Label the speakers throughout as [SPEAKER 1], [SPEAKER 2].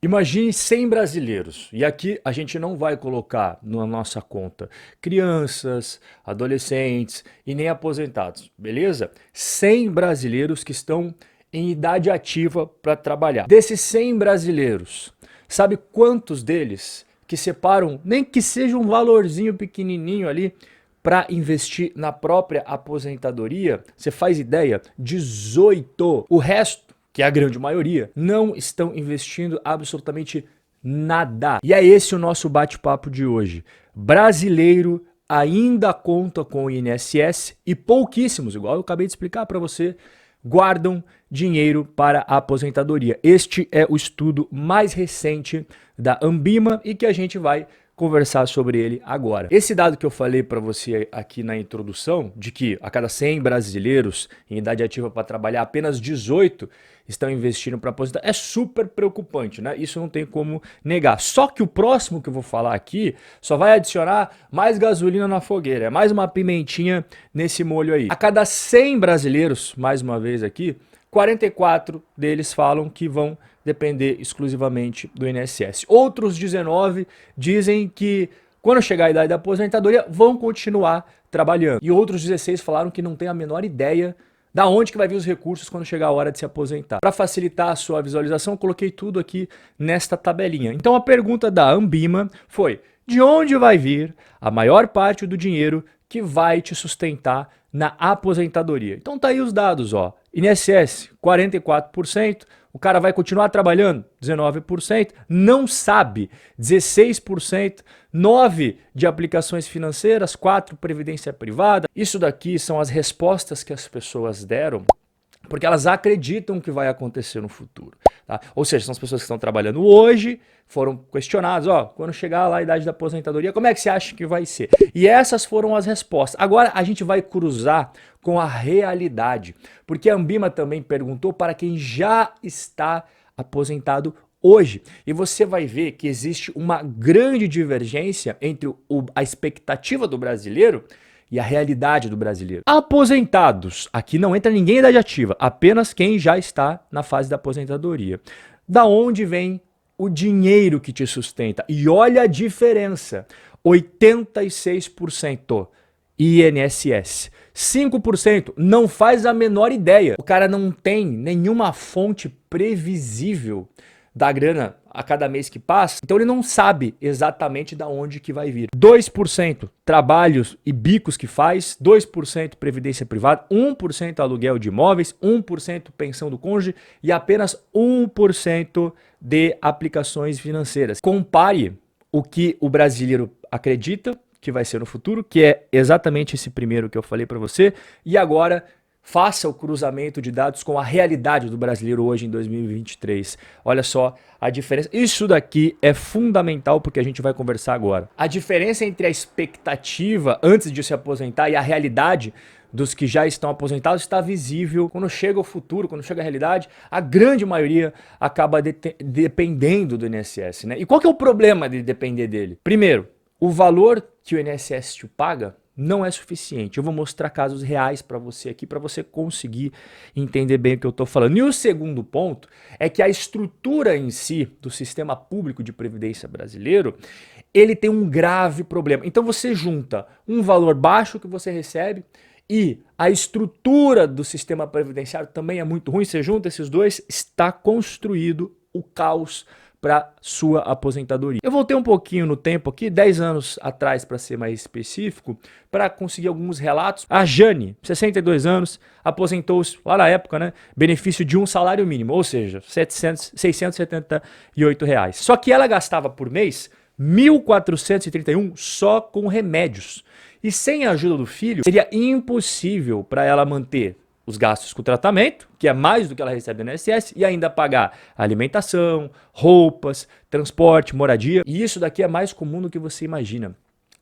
[SPEAKER 1] Imagine 100 brasileiros, e aqui a gente não vai colocar na nossa conta crianças, adolescentes e nem aposentados, beleza? 100 brasileiros que estão em idade ativa para trabalhar. Desses 100 brasileiros, sabe quantos deles que separam, nem que seja um valorzinho pequenininho ali, para investir na própria aposentadoria? Você faz ideia? 18. O resto, que é a grande maioria, não estão investindo absolutamente nada. E é esse o nosso bate-papo de hoje. Brasileiro ainda conta com o INSS e pouquíssimos, igual eu acabei de explicar para você, guardam dinheiro para a aposentadoria. Este é o estudo mais recente da Ambima e que a gente vai conversar sobre ele agora. Esse dado que eu falei para você aqui na introdução, de que a cada 100 brasileiros em idade ativa para trabalhar, apenas 18 estão investindo para aposentar, é super preocupante, né? Isso não tem como negar. Só que o próximo que eu vou falar aqui só vai adicionar mais gasolina na fogueira, é mais uma pimentinha nesse molho aí. A cada 100 brasileiros, mais uma vez aqui, 44 deles falam que vão depender exclusivamente do INSS. Outros 19 dizem que quando chegar a idade da aposentadoria vão continuar trabalhando. E outros 16 falaram que não tem a menor ideia da onde que vai vir os recursos quando chegar a hora de se aposentar. Para facilitar a sua visualização, eu coloquei tudo aqui nesta tabelinha. Então a pergunta da Ambima foi: de onde vai vir a maior parte do dinheiro que vai te sustentar na aposentadoria? Então tá aí os dados, ó. INSS, 44%. O cara vai continuar trabalhando? 19%. Não sabe? 16%. 9% de aplicações financeiras, 4% previdência privada. Isso daqui são as respostas que as pessoas deram porque elas acreditam que vai acontecer no futuro. Tá? Ou seja, são as pessoas que estão trabalhando hoje, foram questionadas, ó, quando chegar lá a idade da aposentadoria, como é que você acha que vai ser? E essas foram as respostas. Agora a gente vai cruzar com a realidade, porque a Ambima também perguntou para quem já está aposentado hoje. E você vai ver que existe uma grande divergência entre a expectativa do brasileiro e a realidade do brasileiro. Aposentados, aqui não entra ninguém em idade ativa, apenas quem já está na fase da aposentadoria. Da onde vem o dinheiro que te sustenta? E olha a diferença, 86% INSS. 5% não faz a menor ideia. O cara não tem nenhuma fonte previsível da grana a cada mês que passa, então ele não sabe exatamente da onde que vai vir. 2% trabalhos e bicos que faz, 2% previdência privada, 1% aluguel de imóveis, 1% pensão do cônjuge e apenas 1% de aplicações financeiras. Compare o que o brasileiro acredita que vai ser no futuro, que é exatamente esse primeiro que eu falei para você, e agora faça o cruzamento de dados com a realidade do brasileiro hoje em 2023. Olha só a diferença. Isso daqui é fundamental porque a gente vai conversar agora. A diferença entre a expectativa antes de se aposentar e a realidade dos que já estão aposentados está visível. Quando chega o futuro, quando chega a realidade, a grande maioria acaba dependendo do INSS, né? E qual que é o problema de depender dele? Primeiro, o valor que o INSS te paga não é suficiente. Eu vou mostrar casos reais para você aqui, para você conseguir entender bem o que eu estou falando. E o segundo ponto é que a estrutura em si do sistema público de previdência brasileiro, ele tem um grave problema. Então você junta um valor baixo que você recebe e a estrutura do sistema previdenciário também é muito ruim. Você junta esses dois, está construído o caos para sua aposentadoria. Eu voltei um pouquinho no tempo aqui, 10 anos atrás para ser mais específico, para conseguir alguns relatos. A Jane, 62 anos, aposentou-se lá na época, né, benefício de um salário mínimo, ou seja, 678 reais. Só que ela gastava por mês 1.431 só com remédios. E sem a ajuda do filho, seria impossível para ela manter os gastos com o tratamento, que é mais do que ela recebe do INSS, e ainda pagar alimentação, roupas, transporte, moradia. E isso daqui é mais comum do que você imagina.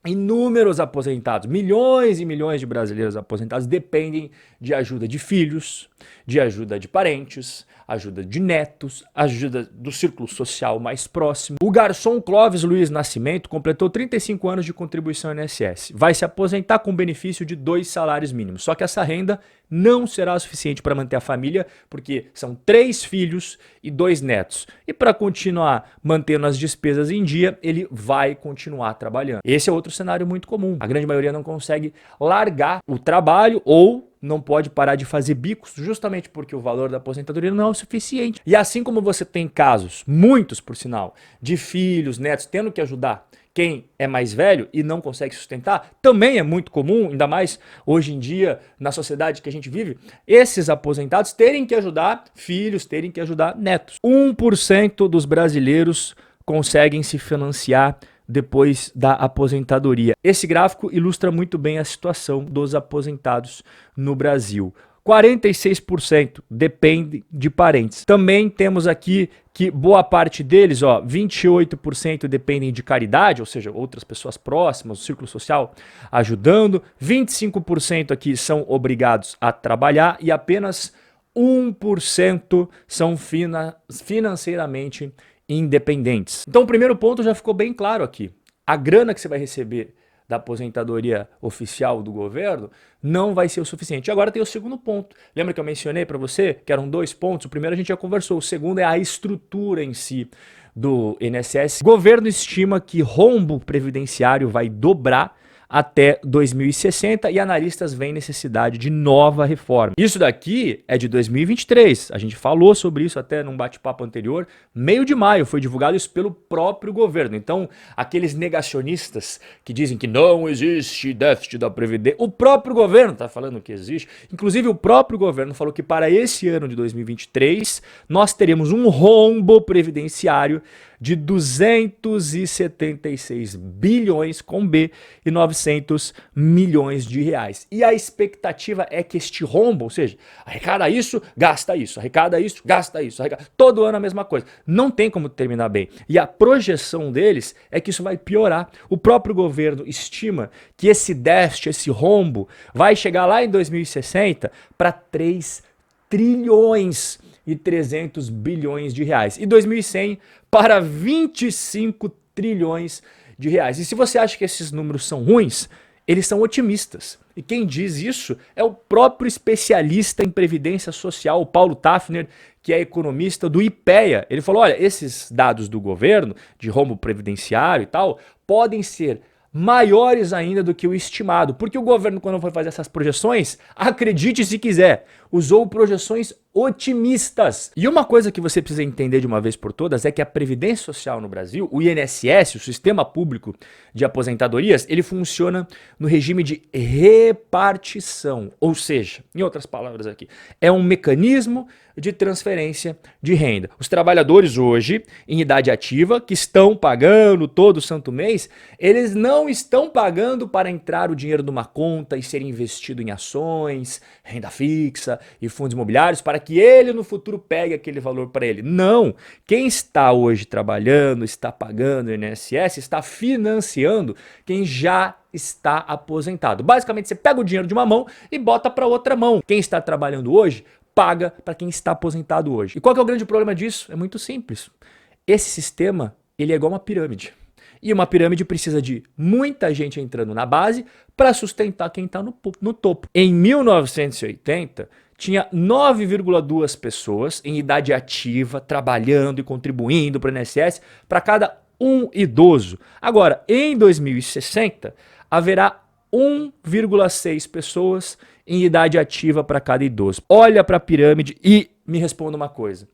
[SPEAKER 1] Inúmeros aposentados, milhões e milhões de brasileiros aposentados dependem de ajuda de filhos, de ajuda de parentes, ajuda de netos, ajuda do círculo social mais próximo. O garçom Clóvis Luiz Nascimento completou 35 anos de contribuição ao INSS. Vai se aposentar com benefício de 2 salários mínimos. Só que essa renda não será suficiente para manter a família, porque são 3 filhos e 2 netos. E para continuar mantendo as despesas em dia, ele vai continuar trabalhando. Esse é outro cenário muito comum. A grande maioria não consegue largar o trabalho ou não pode parar de fazer bicos, justamente porque o valor da aposentadoria não é o suficiente. E assim como você tem casos, muitos por sinal, de filhos, netos tendo que ajudar quem é mais velho e não consegue sustentar, também é muito comum, ainda mais hoje em dia, na sociedade que a gente vive, esses aposentados terem que ajudar filhos, terem que ajudar netos. 1% dos brasileiros conseguem se financiar depois da aposentadoria. Esse gráfico ilustra muito bem a situação dos aposentados no Brasil. 46% depende de parentes. Também temos aqui que boa parte deles, 28% dependem de caridade, ou seja, outras pessoas próximas, o círculo social ajudando. 25% aqui são obrigados a trabalhar e apenas 1% são financeiramente independentes. Então o primeiro ponto já ficou bem claro aqui. A grana que você vai receber da aposentadoria oficial do governo não vai ser o suficiente. E agora tem o segundo ponto. Lembra que eu mencionei para você que eram 2 pontos? O primeiro a gente já conversou, o segundo é a estrutura em si do INSS. O governo estima que rombo previdenciário vai dobrar até 2060 e analistas veem necessidade de nova reforma. Isso daqui é de 2023, a gente falou sobre isso até num bate-papo anterior, meio de maio, foi divulgado isso pelo próprio governo. Então, aqueles negacionistas que dizem que não existe déficit da Previdência, o próprio governo está falando que existe, inclusive o próprio governo falou que para esse ano de 2023 nós teremos um rombo previdenciário de 276 bilhões com B e 900 milhões de reais. E a expectativa é que este rombo, ou seja, arrecada isso, gasta isso, arrecada isso, gasta isso, todo ano a mesma coisa. Não tem como terminar bem. E a projeção deles é que isso vai piorar. O próprio governo estima que esse déficit, esse rombo, vai chegar lá em 2060 para 3 trilhões e 300 bilhões de reais. E 2100 para 25 trilhões de reais. E se você acha que esses números são ruins, eles são otimistas. E quem diz isso é o próprio especialista em previdência social, o Paulo Tafner, que é economista do IPEA. Ele falou, olha, esses dados do governo, de rombo previdenciário e tal, podem ser maiores ainda do que o estimado, porque o governo, quando foi fazer essas projeções, acredite se quiser, usou projeções otimistas. E uma coisa que você precisa entender de uma vez por todas é que a Previdência Social no Brasil, o INSS, o Sistema Público de Aposentadorias, ele funciona no regime de repartição, ou seja, em outras palavras aqui, é um mecanismo de transferência de renda. Os trabalhadores hoje, em idade ativa, que estão pagando todo santo mês, eles não estão pagando para entrar o dinheiro numa conta e ser investido em ações, renda fixa e fundos imobiliários para que ele no futuro pegue aquele valor para ele. Não! Quem está hoje trabalhando, está pagando o INSS, está financiando quem já está aposentado. Basicamente, você pega o dinheiro de uma mão e bota para outra mão. Quem está trabalhando hoje paga para quem está aposentado hoje. E qual que é o grande problema disso? É muito simples. Esse sistema, ele é igual uma pirâmide. E uma pirâmide precisa de muita gente entrando na base para sustentar quem está no topo. Em 1980, tinha 9,2 pessoas em idade ativa, trabalhando e contribuindo para o INSS para cada um idoso. Agora, em 2060, haverá 1,6 pessoas em idade ativa para cada idoso. Olha para a pirâmide e me responda uma coisa.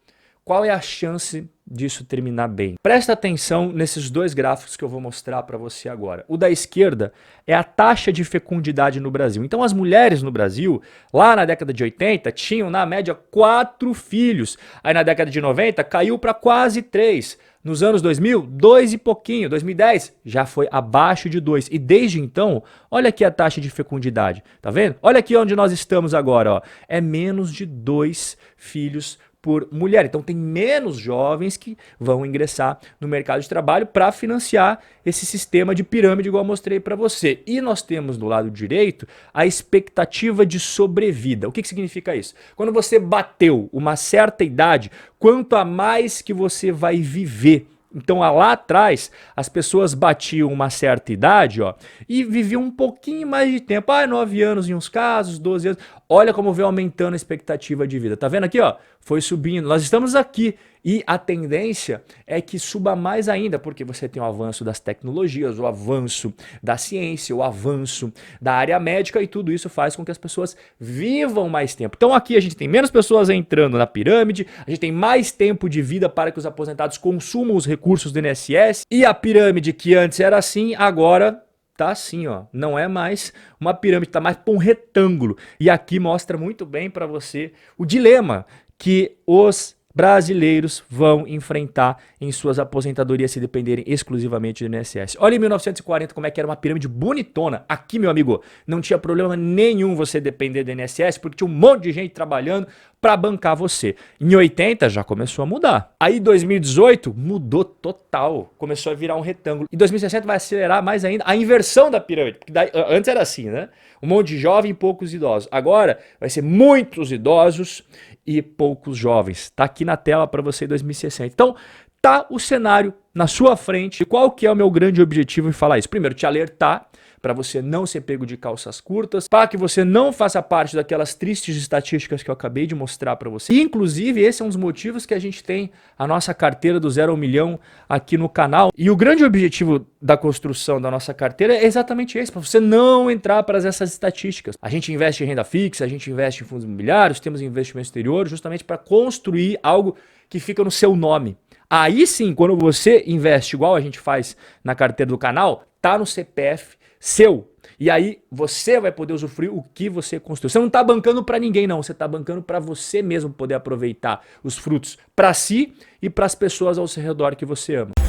[SPEAKER 1] Qual é a chance disso terminar bem? Presta atenção nesses 2 gráficos que eu vou mostrar para você agora. O da esquerda é a taxa de fecundidade no Brasil. Então as mulheres no Brasil, lá na década de 80, tinham na média 4 filhos. Aí na década de 90 caiu para quase 3. Nos anos 2000, 2 e pouquinho. 2010 já foi abaixo de 2. E desde então, olha aqui a taxa de fecundidade. Tá vendo? Olha aqui onde nós estamos agora. É menos de 2 filhos por mulher. Então tem menos jovens que vão ingressar no mercado de trabalho para financiar esse sistema de pirâmide igual eu mostrei para você. E nós temos do lado direito a expectativa de sobrevida. O que significa isso? Quando você bateu uma certa idade, quanto a mais que você vai viver. Então, lá atrás, as pessoas batiam uma certa idade, ó, e viviam um pouquinho mais de tempo. 9 anos em uns casos, 12 anos. Olha como vem aumentando a expectativa de vida. Tá vendo aqui, ó? Foi subindo. Nós estamos aqui e a tendência é que suba mais ainda, porque você tem o avanço das tecnologias, o avanço da ciência, o avanço da área médica e tudo isso faz com que as pessoas vivam mais tempo. Então aqui a gente tem menos pessoas entrando na pirâmide, a gente tem mais tempo de vida para que os aposentados consumam os recursos do INSS e a pirâmide que antes era assim, agora tá assim, ó, não é mais uma pirâmide, tá mais para um retângulo. E aqui mostra muito bem para você o dilema que os brasileiros vão enfrentar em suas aposentadorias se dependerem exclusivamente do INSS. Olha em 1940 como é que era uma pirâmide bonitona. Aqui, meu amigo, não tinha problema nenhum você depender do INSS, porque tinha um monte de gente trabalhando para bancar você. Em 80 já começou a mudar. Aí 2018 mudou total, começou a virar um retângulo. E 2060 vai acelerar mais ainda a inversão da pirâmide, porque antes era assim, né? Um monte de jovem e poucos idosos. Agora vai ser muitos idosos e poucos jovens. Tá aqui na tela para você em 2060. Então, tá o cenário na sua frente. Qual que é o meu grande objetivo em falar isso? Primeiro, te alertar para você não ser pego de calças curtas, para que você não faça parte daquelas tristes estatísticas que eu acabei de mostrar para você. E, inclusive, esse é um dos motivos que a gente tem a nossa carteira do 0 ao milhão aqui no canal. E o grande objetivo da construção da nossa carteira é exatamente esse, para você não entrar para essas estatísticas. A gente investe em renda fixa, a gente investe em fundos imobiliários, temos investimento exterior, justamente para construir algo que fica no seu nome. Aí sim, quando você investe igual a gente faz na carteira do canal, tá no CPF seu. E aí você vai poder usufruir o que você construiu. Você não está bancando para ninguém, não. Você está bancando para você mesmo poder aproveitar os frutos para si e para as pessoas ao seu redor que você ama.